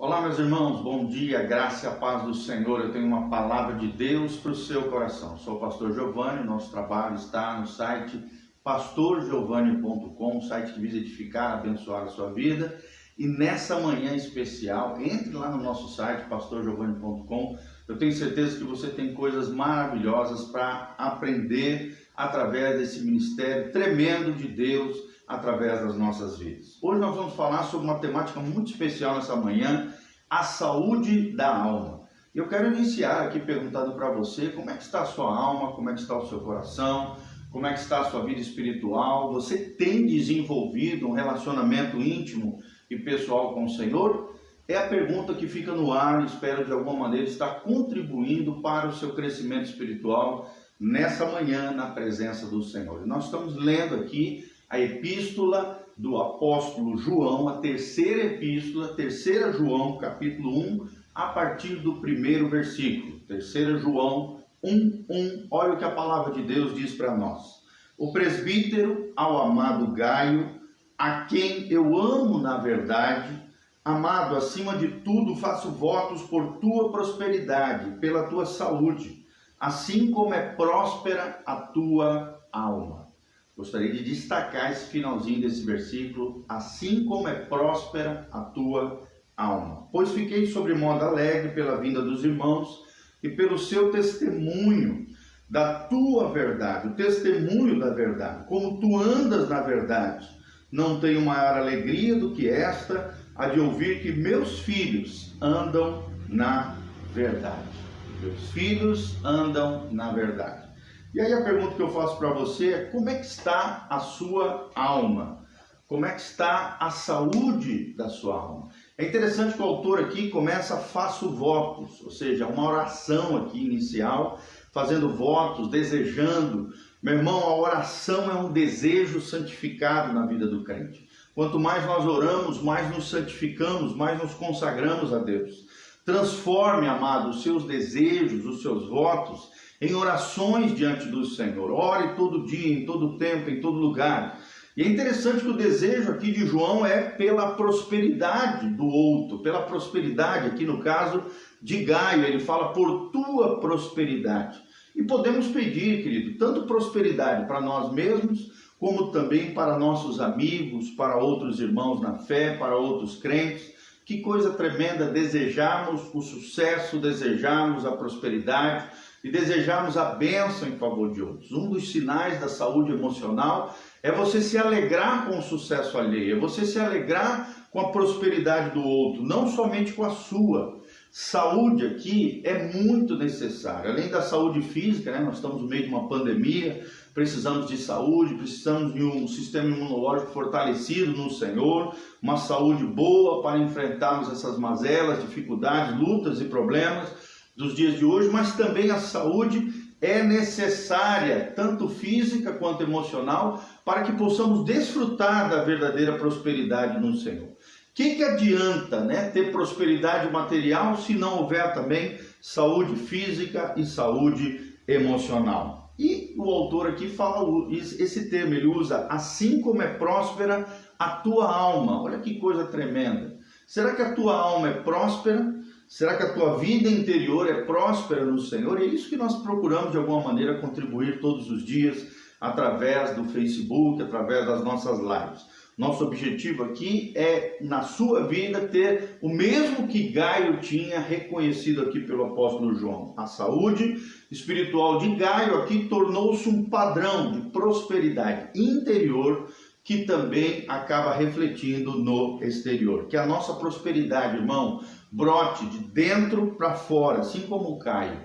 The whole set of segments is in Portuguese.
Olá, meus irmãos, bom dia, graça e a paz do Senhor. Eu tenho uma palavra de Deus para o seu coração. Sou o pastor Giovanni, nosso trabalho está no site pastorgiovanni.com, site que visa edificar, abençoar a sua vida. E nessa manhã especial, entre lá no nosso site pastorgiovanni.com. Eu tenho certeza que você tem coisas maravilhosas para aprender através desse ministério tremendo de Deus, através das nossas vidas. Hoje nós vamos falar sobre uma temática muito especial nessa manhã, a saúde da alma. Eu quero iniciar aqui perguntando para você como é que está a sua alma, como é que está o seu coração, como é que está a sua vida espiritual. Você tem desenvolvido um relacionamento íntimo e pessoal com o Senhor? É a pergunta que fica no ar e espero de alguma maneira estar contribuindo para o seu crescimento espiritual nessa manhã na presença do Senhor. E nós estamos lendo aqui a epístola do apóstolo João, a terceira epístola, 3 João, capítulo 1, a partir do primeiro versículo. 3 João 1:1. Olha o que a palavra de Deus diz para nós. O presbítero ao amado Gaio, a quem eu amo na verdade, amado, acima de tudo faço votos por tua prosperidade, pela tua saúde, assim como é próspera a tua alma. Gostaria de destacar esse finalzinho desse versículo, assim como é próspera a tua alma. Pois fiquei sobremodo alegre pela vinda dos irmãos e pelo seu testemunho da tua verdade, o testemunho da verdade, como tu andas na verdade. Não tenho maior alegria do que esta, a de ouvir que meus filhos andam na verdade. Meus filhos andam na verdade. E aí a pergunta que eu faço para você é: como é que está a sua alma? Como é que está a saúde da sua alma? É interessante que o autor aqui começa faço votos, ou seja, uma oração aqui inicial, fazendo votos, desejando. Meu irmão, a oração é um desejo santificado na vida do crente. Quanto mais nós oramos, mais nos santificamos, mais nos consagramos a Deus. Transforme, amado, os seus desejos, os seus votos em orações diante do Senhor. Ore todo dia, em todo tempo, em todo lugar. E é interessante que o desejo aqui de João é pela prosperidade do outro, pela prosperidade, aqui no caso de Gaio, ele fala por tua prosperidade. E podemos pedir, querido, tanto prosperidade para nós mesmos, como também para nossos amigos, para outros irmãos na fé, para outros crentes. Que coisa tremenda desejarmos o sucesso, desejarmos a prosperidade e desejarmos a bênção em favor de outros. Um dos sinais da saúde emocional é você se alegrar com o sucesso alheio, é você se alegrar com a prosperidade do outro, não somente com a sua. Saúde aqui é muito necessária. Além da saúde física, nós estamos no meio de uma pandemia, precisamos de saúde, precisamos de um sistema imunológico fortalecido no Senhor, uma saúde boa para enfrentarmos essas mazelas, dificuldades, lutas e problemas dos dias de hoje, mas também a saúde é necessária, tanto física quanto emocional, para que possamos desfrutar da verdadeira prosperidade no Senhor. O que adianta, ter prosperidade material se não houver também saúde física e saúde emocional? E o autor aqui fala esse termo, ele usa assim como é próspera a tua alma. Olha que coisa tremenda. Será que a tua alma é próspera? Será que a tua vida interior é próspera no Senhor? E é isso que nós procuramos de alguma maneira contribuir todos os dias através do Facebook, através das nossas lives. Nosso objetivo aqui é, na sua vida, ter o mesmo que Gaio tinha reconhecido aqui pelo apóstolo João. A saúde espiritual de Gaio aqui tornou-se um padrão de prosperidade interior que também acaba refletindo no exterior. Que a nossa prosperidade, irmão, brote de dentro para fora, assim como o Gaio,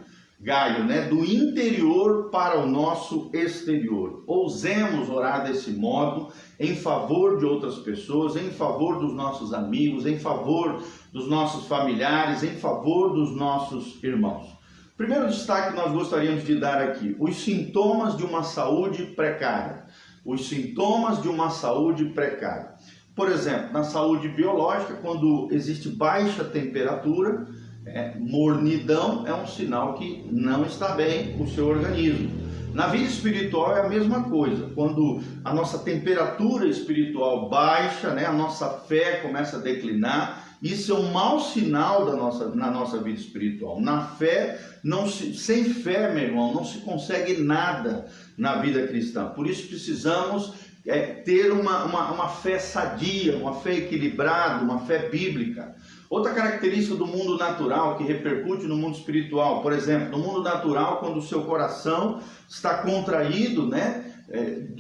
do interior para o nosso exterior. Ousemos orar desse modo, em favor de outras pessoas, em favor dos nossos amigos, em favor dos nossos familiares, em favor dos nossos irmãos. Primeiro destaque que nós gostaríamos de dar aqui: os sintomas de uma saúde precária. Os sintomas de uma saúde precária. Por exemplo, na saúde biológica, quando existe baixa temperatura, mornidão é um sinal que não está bem o seu organismo. Na vida espiritual é a mesma coisa. Quando a nossa temperatura espiritual baixa, né, a nossa fé começa a declinar, isso é um mau sinal na nossa vida espiritual. Na fé, sem fé, meu irmão, não se consegue nada na vida cristã. Por isso precisamos ter uma fé sadia, uma fé equilibrada, uma fé bíblica. Outra característica do mundo natural que repercute no mundo espiritual, por exemplo, no mundo natural, quando o seu coração está contraído, né,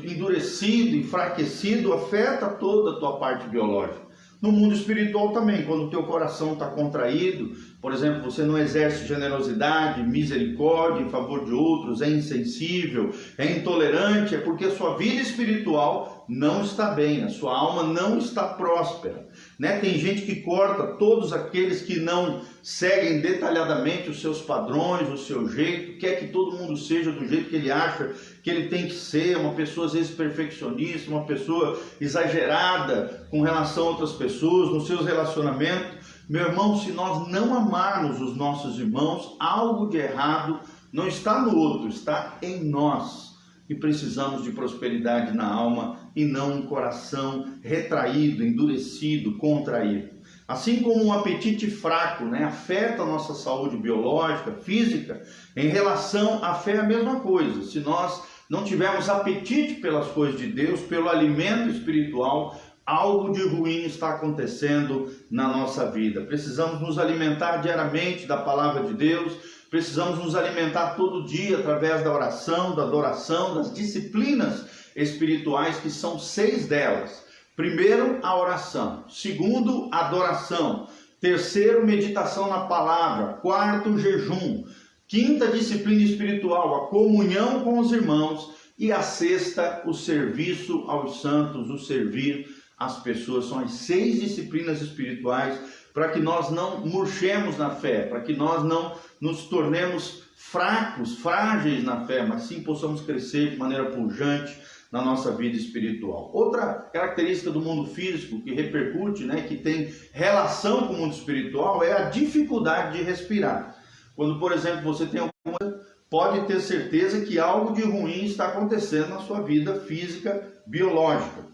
endurecido, enfraquecido, afeta toda a tua parte biológica. No mundo espiritual também, quando o teu coração está contraído, por exemplo, você não exerce generosidade, misericórdia em favor de outros, é insensível, é intolerante, é porque a sua vida espiritual não está bem, a sua alma não está próspera, né? Tem gente que corta todos aqueles que não seguem detalhadamente os seus padrões, o seu jeito, quer que todo mundo seja do jeito que ele acha que ele tem que ser, uma pessoa às vezes perfeccionista, uma pessoa exagerada com relação a outras pessoas, nos seus relacionamentos. Meu irmão, se nós não amarmos os nossos irmãos, algo de errado não está no outro, está em nós. E precisamos de prosperidade na alma e não um coração retraído, endurecido, contraído. Assim como um apetite fraco, né, afeta a nossa saúde biológica, física, em relação à fé é a mesma coisa. Se nós não tivermos apetite pelas coisas de Deus, pelo alimento espiritual, algo de ruim está acontecendo na nossa vida. Precisamos nos alimentar diariamente da palavra de Deus, precisamos nos alimentar todo dia através da oração, da adoração, das disciplinas espirituais, que são 6 delas. Primeiro, a oração. Segundo, a adoração. Terceiro, meditação na palavra. Quarto, jejum. Quinta, disciplina espiritual, a comunhão com os irmãos. E a sexta, o serviço aos santos, o servir as pessoas. São as 6 disciplinas espirituais para que nós não murchemos na fé, para que nós não nos tornemos fracos, frágeis na fé, mas sim possamos crescer de maneira pujante na nossa vida espiritual. Outra característica do mundo físico que repercute, né, que tem relação com o mundo espiritual, é a dificuldade de respirar. Quando, por exemplo, você tem alguma, pode ter certeza que algo de ruim está acontecendo na sua vida física, biológica.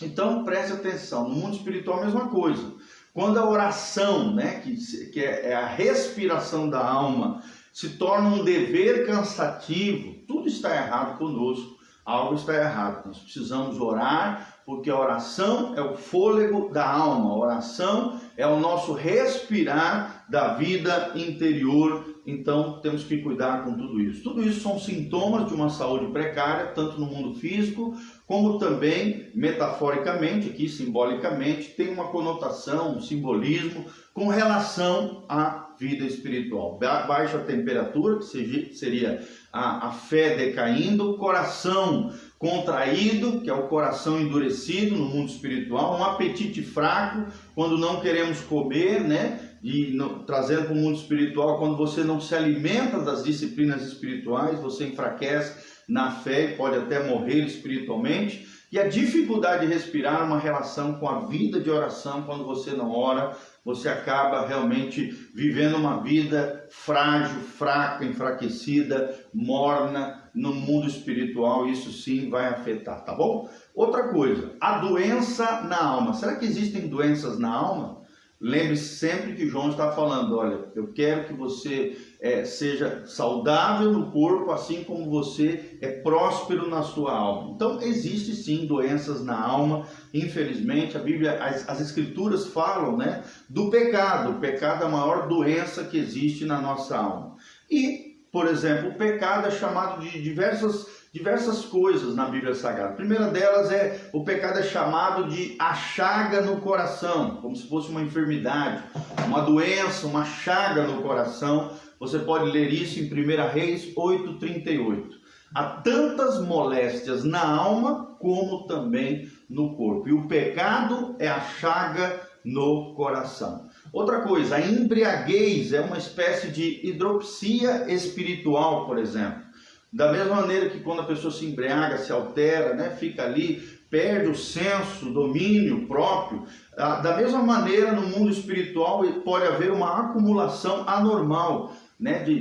Então, preste atenção, no mundo espiritual a mesma coisa. Quando a oração, né, que é a respiração da alma, se torna um dever cansativo, tudo está errado conosco, algo está errado. Nós precisamos orar, porque a oração é o fôlego da alma, a oração é o nosso respirar da vida interior. Então temos que cuidar com tudo isso. Tudo isso são sintomas de uma saúde precária, tanto no mundo físico, como também metaforicamente, aqui simbolicamente, tem uma conotação, um simbolismo com relação à vida espiritual. Baixa temperatura, que seria a fé decaindo, coração contraído, que é o coração endurecido no mundo espiritual, um apetite fraco, quando não queremos comer, né? Trazendo para o mundo espiritual, quando você não se alimenta das disciplinas espirituais, você enfraquece na fé e pode até morrer espiritualmente. E a dificuldade de respirar, uma relação com a vida de oração. Quando você não ora, você acaba realmente vivendo uma vida frágil, fraca, enfraquecida, morna no mundo espiritual. Isso sim vai afetar, tá bom? Outra coisa, a doença na alma. Será que existem doenças na alma? Lembre-se sempre que João está falando, olha, eu quero que você seja saudável no corpo, assim como você é próspero na sua alma. Então, existe sim doenças na alma, infelizmente. A Bíblia, as Escrituras falam, né, do pecado. O pecado é a maior doença que existe na nossa alma. E, por exemplo, o pecado é chamado de diversas coisas na Bíblia Sagrada. A primeira delas o pecado é chamado de a chaga no coração, como se fosse uma enfermidade, uma doença, uma chaga no coração. Você pode ler isso em 1 Reis 8:38. Há tantas moléstias na alma como também no corpo. E o pecado é a chaga no coração. Outra coisa, a embriaguez é uma espécie de hidropsia espiritual, por exemplo. Da mesma maneira que quando a pessoa se embriaga, se altera, né, fica ali, perde o senso, o domínio próprio, da mesma maneira no mundo espiritual pode haver uma acumulação anormal né, de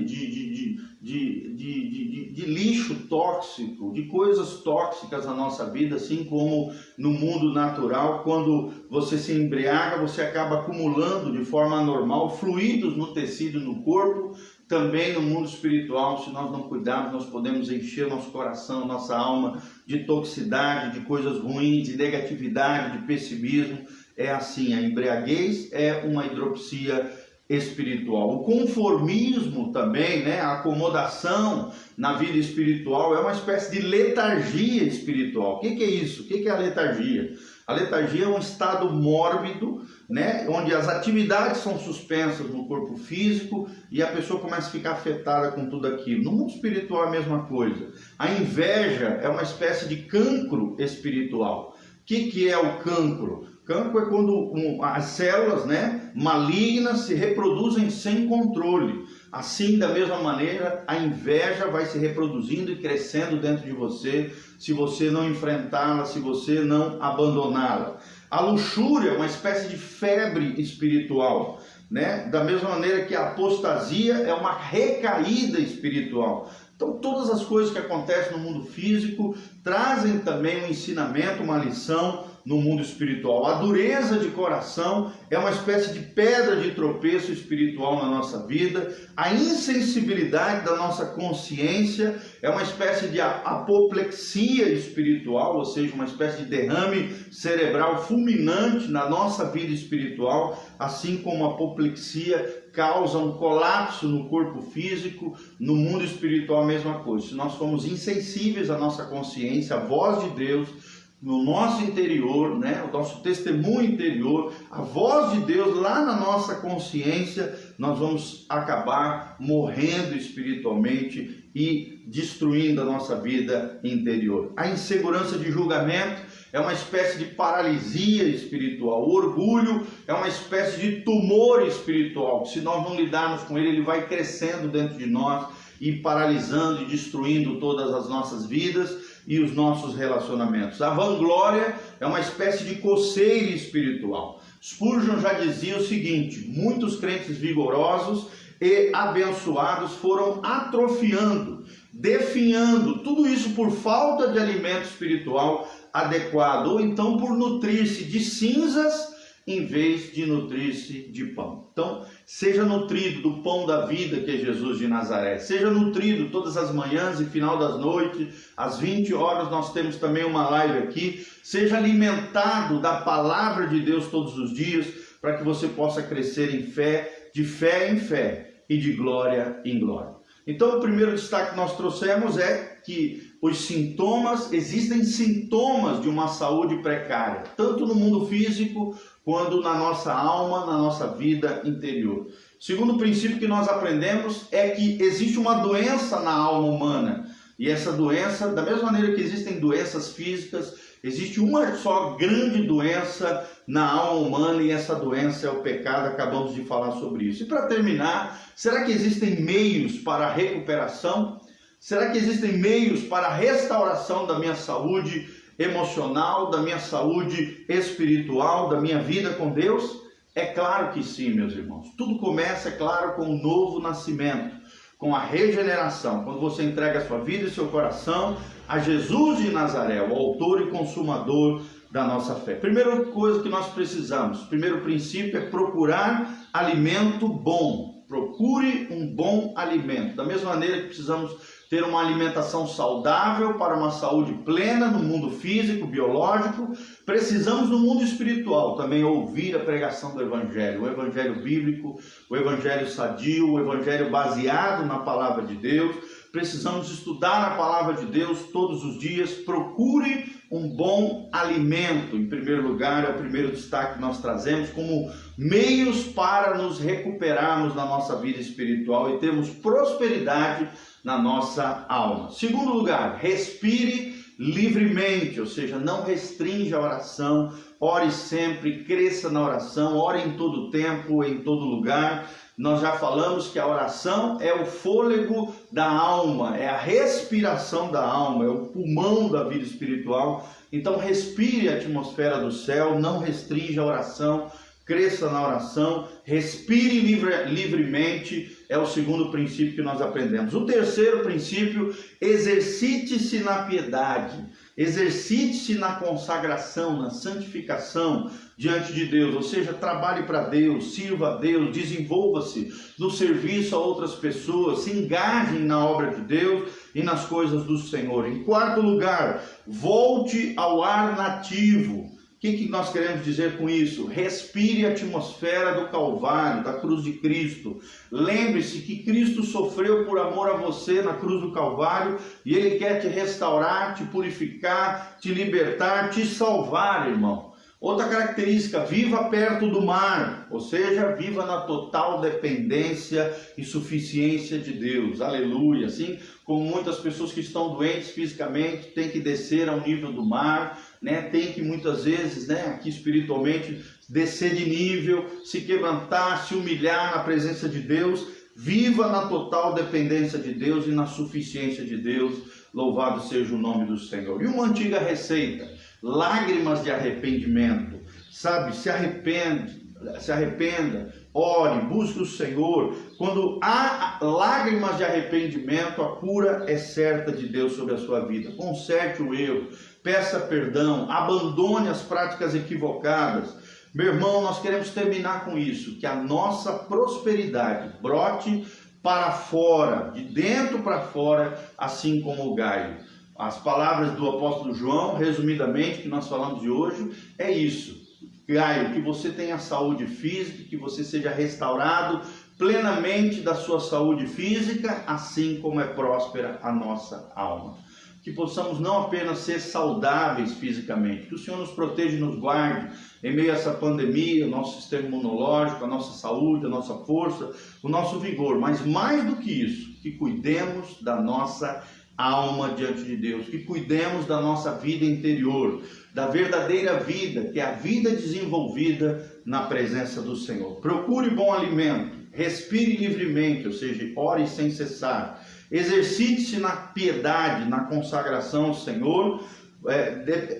lixo tóxico, de coisas tóxicas na nossa vida, assim como no mundo natural, quando você se embriaga, você acaba acumulando de forma anormal fluidos no tecido, no corpo. Também no mundo espiritual, se nós não cuidarmos, nós podemos encher nosso coração, nossa alma de toxicidade, de coisas ruins, de negatividade, de pessimismo. É assim, a embriaguez é uma hidropsia espiritual. O conformismo também, né, a acomodação na vida espiritual é uma espécie de letargia espiritual. O que é isso? O que é a letargia? A letargia é um estado mórbido, né, onde as atividades são suspensas no corpo físico e a pessoa começa a ficar afetada com tudo aquilo. No mundo espiritual é a mesma coisa. A inveja é uma espécie de cancro espiritual. O que é o cancro? Cancro é quando as células, né, malignas se reproduzem sem controle. Assim, da mesma maneira, a inveja vai se reproduzindo e crescendo dentro de você, se você não enfrentá-la, se você não abandoná-la. A luxúria é uma espécie de febre espiritual, né? Da mesma maneira que a apostasia é uma recaída espiritual. Então, todas as coisas que acontecem no mundo físico trazem também um ensinamento, uma lição no mundo espiritual. A dureza de coração é uma espécie de pedra de tropeço espiritual na nossa vida. A insensibilidade da nossa consciência é uma espécie de apoplexia espiritual, ou seja, uma espécie de derrame cerebral fulminante na nossa vida espiritual, assim como a apoplexia causa um colapso no corpo físico. No mundo espiritual a mesma coisa. Se nós formos insensíveis à nossa consciência, à voz de Deus no nosso interior, né, o nosso testemunho interior, a voz de Deus lá na nossa consciência, nós vamos acabar morrendo espiritualmente e destruindo a nossa vida interior. A insegurança de julgamento é uma espécie de paralisia espiritual. O orgulho é uma espécie de tumor espiritual. Se nós não lidarmos com ele, ele vai crescendo dentro de nós e paralisando e destruindo todas as nossas vidas e os nossos relacionamentos. A vanglória é uma espécie de coceira espiritual. Spurgeon já dizia o seguinte: muitos crentes vigorosos e abençoados foram atrofiando, definhando, tudo isso por falta de alimento espiritual adequado, ou então por nutrir-se de cinzas em vez de nutrir-se de pão. Então, seja nutrido do pão da vida, que é Jesus de Nazaré. Seja nutrido todas as manhãs e final das noites, às 20 horas nós temos também uma live aqui. Seja alimentado da palavra de Deus todos os dias, para que você possa crescer em fé, de fé em fé e de glória em glória. Então, o primeiro destaque que nós trouxemos é que existem sintomas de uma saúde precária, tanto no mundo físico quanto na nossa alma, na nossa vida interior. O segundo princípio que nós aprendemos é que existe uma doença na alma humana. E essa doença, da mesma maneira que existem doenças físicas, existe uma só grande doença na alma humana, e essa doença é o pecado. Acabamos de falar sobre isso. E para terminar, será que existem meios para a recuperação? Será que existem meios para a restauração da minha saúde emocional, da minha saúde espiritual, da minha vida com Deus? É claro que sim, meus irmãos. Tudo começa, é claro, com o novo nascimento, com a regeneração. Quando você entrega a sua vida e seu coração a Jesus de Nazaré, o autor e consumador da nossa fé. Primeira coisa que nós precisamos, primeiro princípio, é procurar alimento bom. Procure um bom alimento. Da mesma maneira que precisamos ter uma alimentação saudável para uma saúde plena no mundo físico, biológico, precisamos no mundo espiritual também ouvir a pregação do Evangelho, o Evangelho bíblico, o Evangelho sadio, o Evangelho baseado na Palavra de Deus. Precisamos estudar a Palavra de Deus todos os dias. Procure um bom alimento. Em primeiro lugar, é o primeiro destaque que nós trazemos como meios para nos recuperarmos na nossa vida espiritual e termos prosperidade na nossa alma. Segundo lugar, respire livremente, ou seja, não restrinja a oração, ore sempre, cresça na oração, ore em todo tempo, em todo lugar. Nós já falamos que a oração é o fôlego da alma, é a respiração da alma, é o pulmão da vida espiritual. Então respire a atmosfera do céu, não restrinja a oração, cresça na oração, respire livremente, é o segundo princípio que nós aprendemos. O terceiro princípio, exercite-se na piedade, exercite-se na consagração, na santificação diante de Deus, ou seja, trabalhe para Deus, sirva a Deus, desenvolva-se no serviço a outras pessoas, se engajem na obra de Deus e nas coisas do Senhor. Em quarto lugar, volte ao ar nativo. O que nós queremos dizer com isso? Respire a atmosfera do Calvário, da cruz de Cristo. Lembre-se que Cristo sofreu por amor a você na cruz do Calvário e Ele quer te restaurar, te purificar, te libertar, te salvar, irmão. Outra característica, viva perto do mar, ou seja, viva na total dependência e suficiência de Deus, aleluia. Assim como muitas pessoas que estão doentes fisicamente têm que descer ao nível do mar, tem que muitas vezes, aqui espiritualmente, descer de nível, se quebrantar, se humilhar na presença de Deus. Viva na total dependência de Deus e na suficiência de Deus, louvado seja o nome do Senhor. E uma antiga receita, lágrimas de arrependimento, sabe, se arrependa, ore, busque o Senhor. Quando há lágrimas de arrependimento, a cura é certa de Deus sobre a sua vida. Conserte o erro, peça perdão, abandone as práticas equivocadas. Meu irmão, nós queremos terminar com isso, que a nossa prosperidade brote para fora, de dentro para fora, assim como o galho. As palavras do apóstolo João, resumidamente, que nós falamos de hoje, é isso. Gaio, que você tenha saúde física, que você seja restaurado plenamente da sua saúde física, assim como é próspera a nossa alma. Que possamos não apenas ser saudáveis fisicamente, que o Senhor nos proteja e nos guarde em meio a essa pandemia, o nosso sistema imunológico, a nossa saúde, a nossa força, o nosso vigor, mas mais do que isso, que cuidemos da nossa alma diante de Deus, que cuidemos da nossa vida interior, da verdadeira vida, que é a vida desenvolvida na presença do Senhor. Procure bom alimento, respire livremente, ou seja, ore sem cessar. Exercite-se na piedade, na consagração ao Senhor,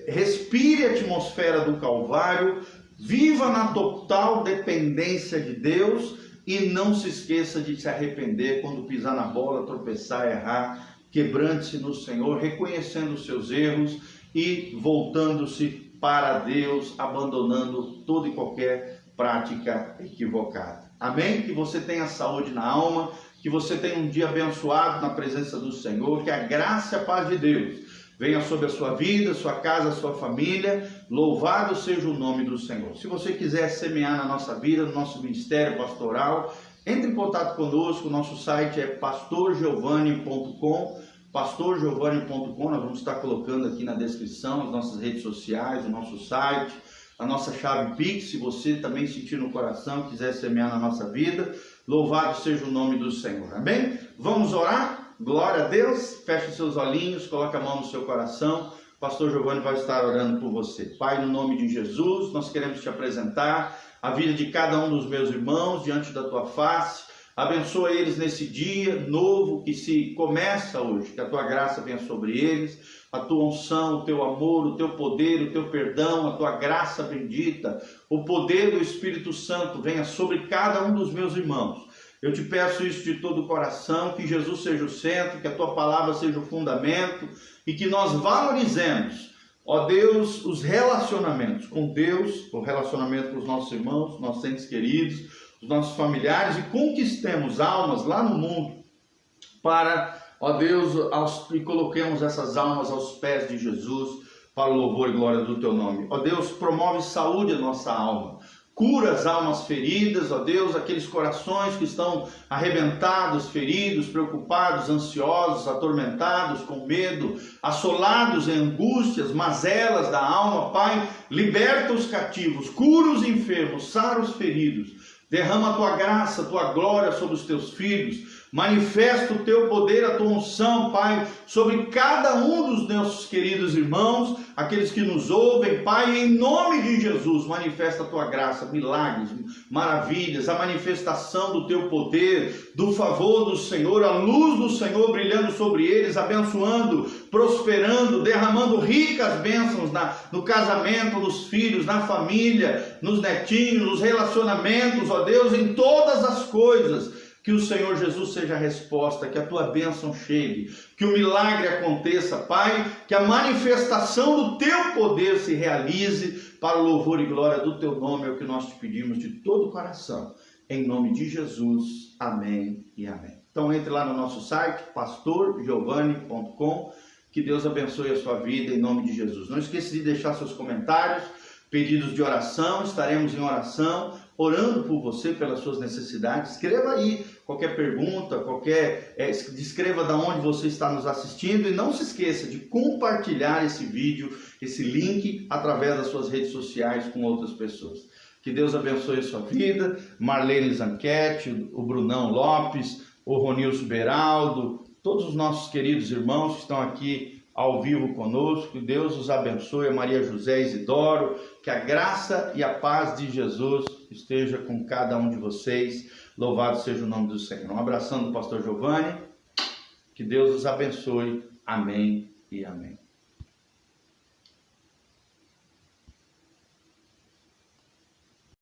respire a atmosfera do Calvário, viva na total dependência de Deus e não se esqueça de se arrepender quando pisar na bola, tropeçar, errar. Quebrante-se no Senhor, reconhecendo os seus erros e voltando-se para Deus, abandonando toda e qualquer prática equivocada. Amém? Que você tenha saúde na alma, que você tenha um dia abençoado na presença do Senhor, que a graça e a paz de Deus venha sobre a sua vida, sua casa, sua família. Louvado seja o nome do Senhor. Se você quiser semear na nossa vida, no nosso ministério pastoral, entre em contato conosco. O nosso site é pastorgiovanni.com, pastorgiovanni.com. Nós vamos estar colocando aqui na descrição as nossas redes sociais, o nosso site, a nossa chave Pix, se você também sentir no coração, quiser semear na nossa vida. Louvado seja o nome do Senhor. Amém? Vamos orar? Glória a Deus. Feche seus olhinhos, coloque a mão no seu coração. Pastor Giovanni vai estar orando por você. Pai, no nome de Jesus, nós queremos te apresentar a vida de cada um dos meus irmãos diante da tua face. Abençoa eles nesse dia novo que se começa hoje, que a tua graça venha sobre eles, a tua unção, o teu amor, o teu poder, o teu perdão, a tua graça bendita, o poder do Espírito Santo venha sobre cada um dos meus irmãos. Eu te peço isso de todo o coração, que Jesus seja o centro, que a tua palavra seja o fundamento e que nós valorizemos, ó Deus, os relacionamentos com Deus, o relacionamento com os nossos irmãos, nossos entes queridos, os nossos familiares, e conquistemos almas lá no mundo para, ó Deus, e coloquemos essas almas aos pés de Jesus para o louvor e glória do teu nome. Ó Deus, promove saúde à nossa alma. Cura as almas feridas, ó Deus, aqueles corações que estão arrebentados, feridos, preocupados, ansiosos, atormentados, com medo, assolados em angústias, mazelas da alma. Pai, liberta os cativos, cura os enfermos, sara os feridos. Derrama a tua graça, a tua glória sobre os teus filhos. Manifesta o teu poder, a tua unção, Pai, sobre cada um dos nossos queridos irmãos, aqueles que nos ouvem, Pai, em nome de Jesus, manifesta a tua graça, milagres, maravilhas, a manifestação do teu poder, do favor do Senhor, a luz do Senhor brilhando sobre eles, abençoando, prosperando, derramando ricas bênçãos no casamento, nos filhos, na família, nos netinhos, nos relacionamentos, ó Deus, em todas as coisas. Que o Senhor Jesus seja a resposta, que a tua bênção chegue, que o milagre aconteça, Pai, que a manifestação do teu poder se realize para o louvor e glória do teu nome, é o que nós te pedimos de todo o coração. Em nome de Jesus, amém e amém. Então entre lá no nosso site, pastorgiovanni.com, que Deus abençoe a sua vida em nome de Jesus. Não esqueça de deixar seus comentários, pedidos de oração, estaremos em oração, orando por você, pelas suas necessidades. Escreva aí qualquer pergunta, descreva de onde você está nos assistindo e não se esqueça de compartilhar esse vídeo, esse link, através das suas redes sociais com outras pessoas. Que Deus abençoe a sua vida, Marlene Zanquete, o Brunão Lopes, o Ronilson Beraldo, todos os nossos queridos irmãos que estão aqui ao vivo conosco, que Deus os abençoe, a Maria José Isidoro, que a graça e a paz de Jesus esteja com cada um de vocês, louvado seja o nome do Senhor. Um abração do pastor Giovanni, que Deus os abençoe, amém e amém.